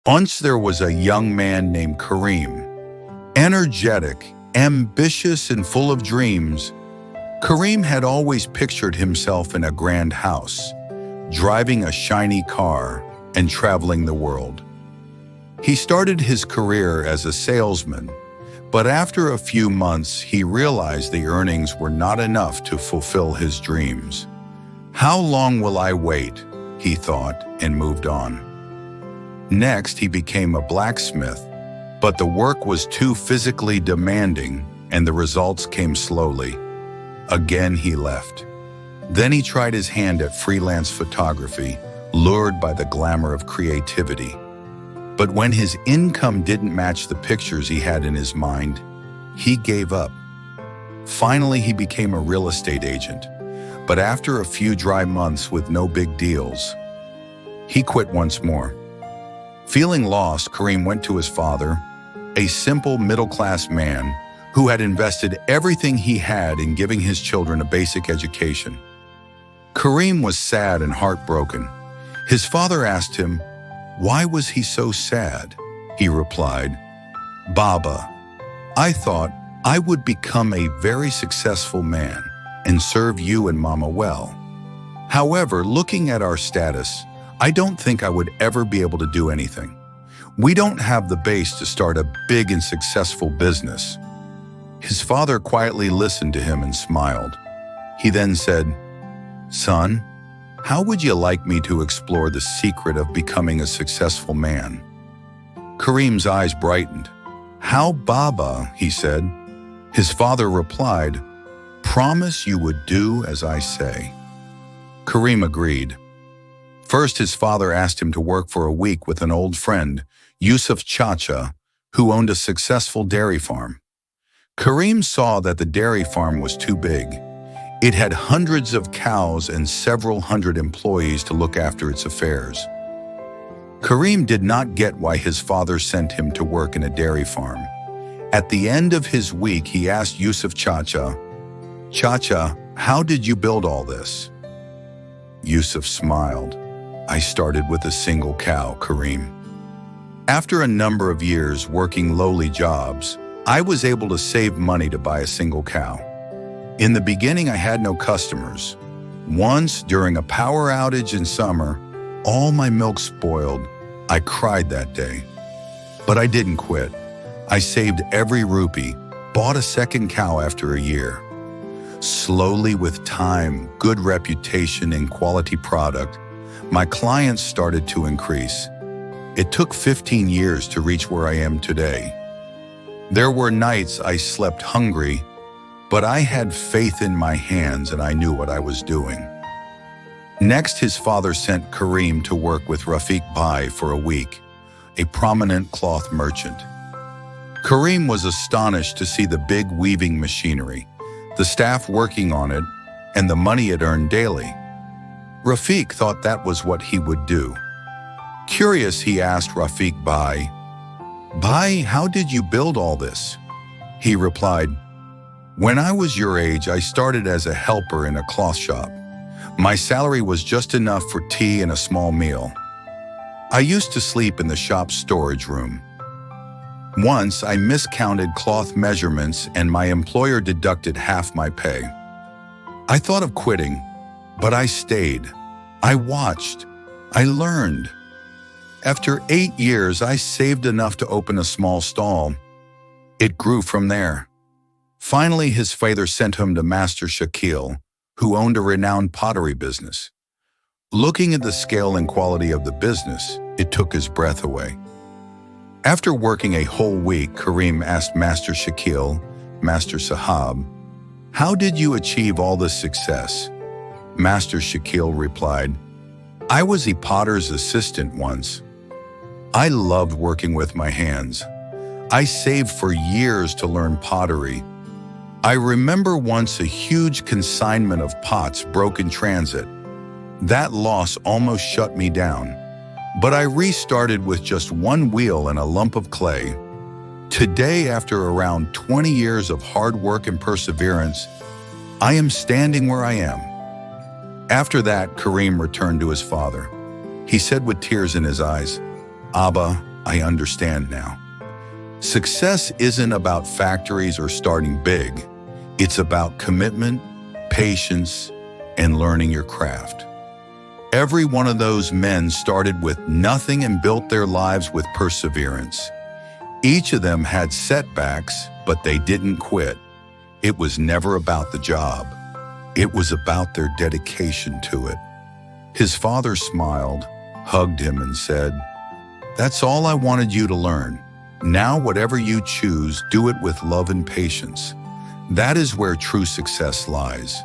Once there was a young man named Kareem. Energetic, ambitious, and full of dreams, Kareem had always pictured himself in a grand house, driving a shiny car and traveling the world. He started his career as a salesman, but after a few months he realized the earnings were not enough to fulfill his dreams. "How long will I wait?" he thought, and moved on. Next, he became a blacksmith, but the work was too physically demanding and the results came slowly. Again, he left. Then he tried his hand at freelance photography, lured by the glamour of creativity. But when his income didn't match the pictures he had in his mind, he gave up. Finally, he became a real estate agent, but after a few dry months with no big deals, he quit once more. Feeling lost, Kareem went to his father, a simple middle-class man who had invested everything he had in giving his children a basic education. Kareem was sad and heartbroken. His father asked him, why was he so sad? He replied, "Baba, I thought I would become a very successful man and serve you and Mama well. However, looking at our status, I don't think I would ever be able to do anything. We don't have the base to start a big and successful business." His father quietly listened to him and smiled. He then said, "Son, how would you like me to explore the secret of becoming a successful man?" Kareem's eyes brightened. "How, Baba?" he said. His father replied, "Promise you would do as I say." Kareem agreed. First, his father asked him to work for a week with an old friend, Yusuf Chacha, who owned a successful dairy farm. Kareem saw that the dairy farm was too big. It had hundreds of cows and several hundred employees to look after its affairs. Kareem did not get why his father sent him to work in a dairy farm. At the end of his week, he asked Yusuf Chacha, "Chacha, how did you build all this?" Yusuf smiled. "I started with a single cow, Kareem. After a number of years working lowly jobs, I was able to save money to buy a single cow. In the beginning, I had no customers. Once, during a power outage in summer, all my milk spoiled. I cried that day. But I didn't quit. I saved every rupee, bought a second cow after a year. Slowly, with time, good reputation, and quality product, my clients started to increase. It took 15 years to reach where I am today. There were nights I slept hungry, but I had faith in my hands and I knew what I was doing." Next, his father sent Kareem to work with Rafiq Bhai for a week, a prominent cloth merchant. Kareem was astonished to see the big weaving machinery, the staff working on it, and the money it earned daily. Rafiq thought that was what he would do. Curious, he asked Rafiq Bhai, "Bhai, how did you build all this?" He replied, "When I was your age, I started as a helper in a cloth shop. My salary was just enough for tea and a small meal. I used to sleep in the shop's storage room. Once, I miscounted cloth measurements and my employer deducted half my pay. I thought of quitting, but I stayed. I watched. I learned. After 8 years, I saved enough to open a small stall. It grew from there." Finally, his father sent him to Master Shakil, who owned a renowned pottery business. Looking at the scale and quality of the business, it took his breath away. After working a whole week, Kareem asked Master Shakil, Master Sahab, "How did you achieve all this success?" Master Shakil replied, "I was a potter's assistant once. I loved working with my hands. I saved for years to learn pottery. I remember once a huge consignment of pots broke in transit. That loss almost shut me down, but I restarted with just one wheel and a lump of clay. Today, after around 20 years of hard work and perseverance, I am standing where I am." After that, Kareem returned to his father. He said with tears in his eyes, "Abba, I understand now. Success isn't about factories or starting big. It's about commitment, patience, and learning your craft. Every one of those men started with nothing and built their lives with perseverance. Each of them had setbacks, but they didn't quit. It was never about the job. It was about their dedication to it. His father smiled, hugged him, and said, "That's all I wanted you to learn. Now, whatever you choose, do it with love and patience. That is where true success lies."